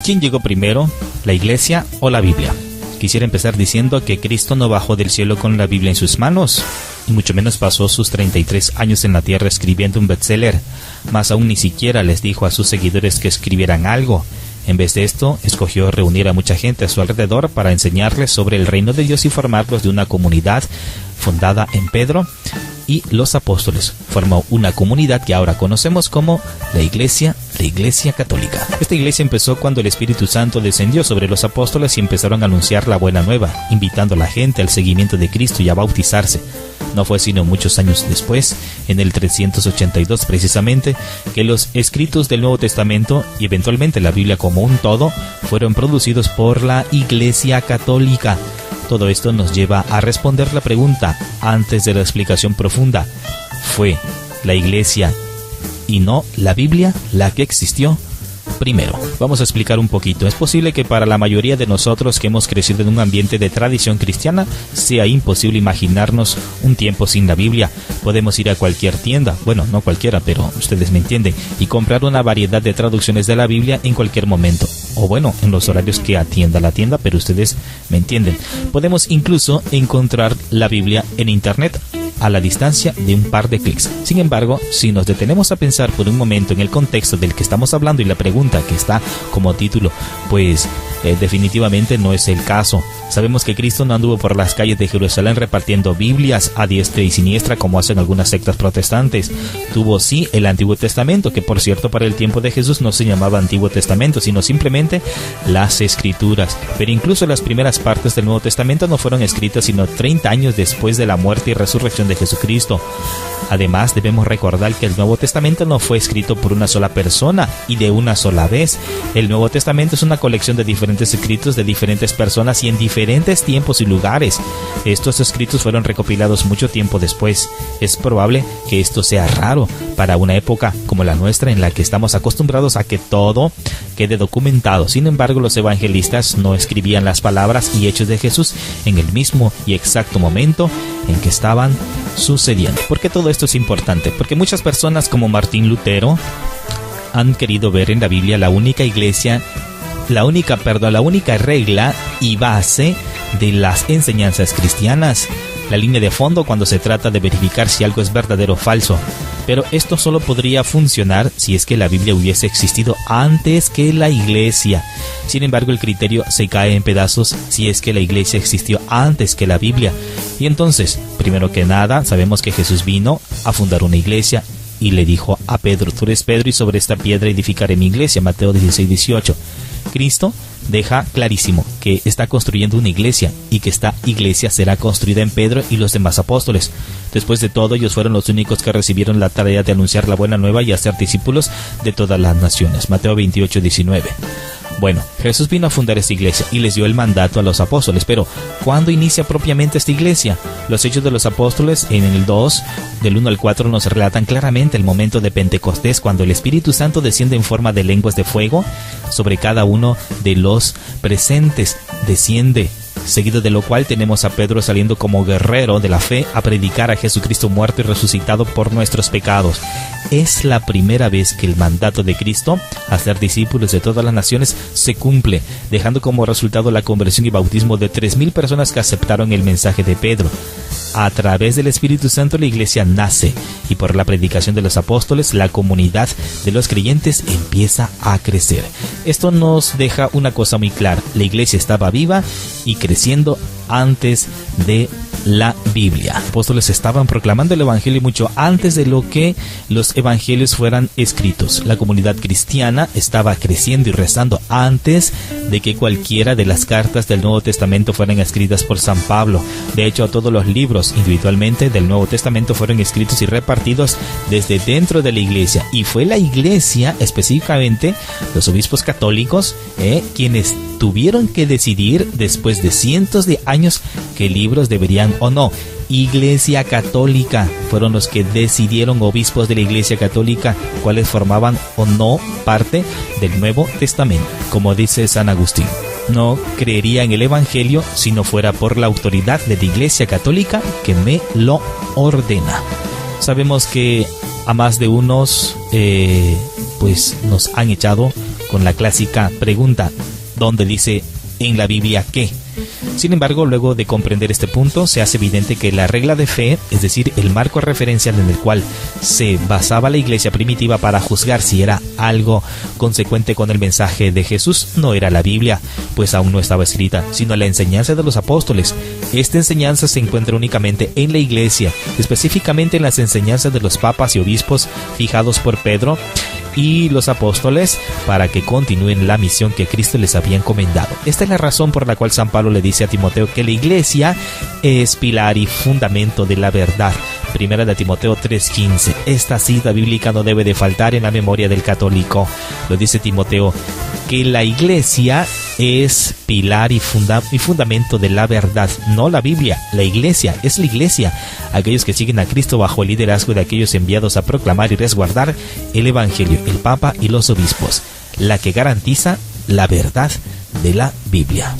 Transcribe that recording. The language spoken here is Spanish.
¿Quién llegó primero, la iglesia o la Biblia? Quisiera empezar diciendo que Cristo no bajó del cielo con la Biblia en sus manos, y mucho menos pasó sus 33 años en la tierra escribiendo un bestseller. Más aún, ni siquiera les dijo a sus seguidores que escribieran algo. En vez de esto, escogió reunir a mucha gente a su alrededor para enseñarles sobre el reino de Dios y formarlos de una comunidad fundada en Pedro y los apóstoles. Formó una comunidad que ahora conocemos como la Iglesia Católica. Esta iglesia empezó cuando el Espíritu Santo descendió sobre los apóstoles y empezaron a anunciar la buena nueva, invitando a la gente al seguimiento de Cristo y a bautizarse. No fue sino muchos años después, en el 382 precisamente, que los escritos del Nuevo Testamento y eventualmente la Biblia como un todo fueron producidos por la Iglesia Católica. Todo esto nos lleva a responder la pregunta antes de la explicación profunda. ¿Fue la Iglesia y no la Biblia la que existió primero? Vamos a explicar un poquito. Es posible que para la mayoría de nosotros que hemos crecido en un ambiente de tradición cristiana sea imposible imaginarnos un tiempo sin la Biblia. Podemos ir a cualquier tienda, bueno, no cualquiera, pero ustedes me entienden, y comprar una variedad de traducciones de la Biblia en cualquier momento. O bueno, en los horarios que atienda la tienda, pero ustedes me entienden. Podemos incluso encontrar la Biblia en internet a la distancia de un par de clics. Sin embargo, si nos detenemos a pensar por un momento en el contexto del que estamos hablando y la pregunta que está como título, pues definitivamente no es el caso. Sabemos que Cristo no anduvo por las calles de Jerusalén repartiendo Biblias a diestra y siniestra como hacen algunas sectas protestantes. Tuvo sí el Antiguo Testamento, que por cierto para el tiempo de Jesús no se llamaba Antiguo Testamento, sino simplemente las Escrituras. Pero incluso las primeras partes del Nuevo Testamento no fueron escritas sino 30 años después de la muerte y resurrección de Jesucristo. Además, debemos recordar que el Nuevo Testamento no fue escrito por una sola persona y de una sola vez. El Nuevo Testamento es una colección de diferentes escritos de diferentes personas y en diferentes tiempos y lugares. Estos escritos fueron recopilados mucho tiempo después. Es probable que esto sea raro para una época como la nuestra en la que estamos acostumbrados a que todo quede documentado. Sin embargo, los evangelistas no escribían las palabras y hechos de Jesús en el mismo y exacto momento en que estaban sucediendo. ¿Por qué todo esto es importante? Porque muchas personas como Martín Lutero han querido ver en la Biblia la única regla y base de las enseñanzas cristianas, la línea de fondo cuando se trata de verificar si algo es verdadero o falso. Pero esto solo podría funcionar si es que la Biblia hubiese existido antes que la Iglesia. Sin embargo, el criterio se cae en pedazos si es que la Iglesia existió antes que la Biblia. Y entonces, primero que nada, sabemos que Jesús vino a fundar una iglesia y le dijo a Pedro: tú eres Pedro y sobre esta piedra edificaré mi iglesia. Mateo 16:18. Cristo deja clarísimo que está construyendo una iglesia y que esta iglesia será construida en Pedro y los demás apóstoles. Después de todo, ellos fueron los únicos que recibieron la tarea de anunciar la buena nueva y hacer discípulos de todas las naciones. Mateo 28:19. Bueno, Jesús vino a fundar esta iglesia y les dio el mandato a los apóstoles, pero ¿cuándo inicia propiamente esta iglesia? Los Hechos de los Apóstoles en el 2, del 1 al 4, nos relatan claramente el momento de Pentecostés, cuando el Espíritu Santo desciende en forma de lenguas de fuego sobre cada uno de los presentes. Desciende, seguido de lo cual tenemos a Pedro saliendo como guerrero de la fe a predicar a Jesucristo muerto y resucitado por nuestros pecados. Es la primera vez que el mandato de Cristo, hacer discípulos de todas las naciones, se cumple, dejando como resultado la conversión y bautismo de 3,000 personas que aceptaron el mensaje de Pedro. A través del Espíritu Santo la iglesia nace y por la predicación de los apóstoles la comunidad de los creyentes empieza a crecer. Esto nos deja una cosa muy clara: la iglesia estaba viva y creciendo antes de la Biblia. Los apóstoles estaban proclamando el evangelio mucho antes de lo que los evangelios fueran escritos. La comunidad cristiana estaba creciendo y rezando antes de que cualquiera de las cartas del Nuevo Testamento fueran escritas por San Pablo. De hecho, todos los libros individualmente del Nuevo Testamento fueron escritos y repartidos desde dentro de la iglesia, y fue la iglesia, específicamente los obispos católicos, quienes tuvieron que decidir después de cientos de años qué libros deberían o no. Iglesia Católica fueron los que decidieron, obispos de la Iglesia Católica, cuáles formaban o no parte del Nuevo Testamento. Como dice San Agustín: no creería en el Evangelio si no fuera por la autoridad de la Iglesia Católica que me lo ordena. Sabemos que a más de unos pues nos han echado con la clásica pregunta: ¿dónde dice en la Biblia qué? Sin embargo, luego de comprender este punto, se hace evidente que la regla de fe, es decir, el marco referencial en el cual se basaba la iglesia primitiva para juzgar si era algo consecuente con el mensaje de Jesús, no era la Biblia, pues aún no estaba escrita, sino la enseñanza de los apóstoles. Esta enseñanza se encuentra únicamente en la iglesia, específicamente en las enseñanzas de los papas y obispos fijados por Pedro y los apóstoles para que continúen la misión que Cristo les había encomendado. Esta es la razón por la cual San Pablo le dice a Timoteo que la iglesia es pilar y fundamento de la verdad. Primera de Timoteo 3:15. Esta cita bíblica no debe de faltar en la memoria del católico. Lo dice Timoteo, que la iglesia es pilar y fundamento de la verdad, no la Biblia. La iglesia es la iglesia, aquellos que siguen a Cristo bajo el liderazgo de aquellos enviados a proclamar y resguardar el Evangelio, el Papa y los obispos, la que garantiza la verdad de la Biblia.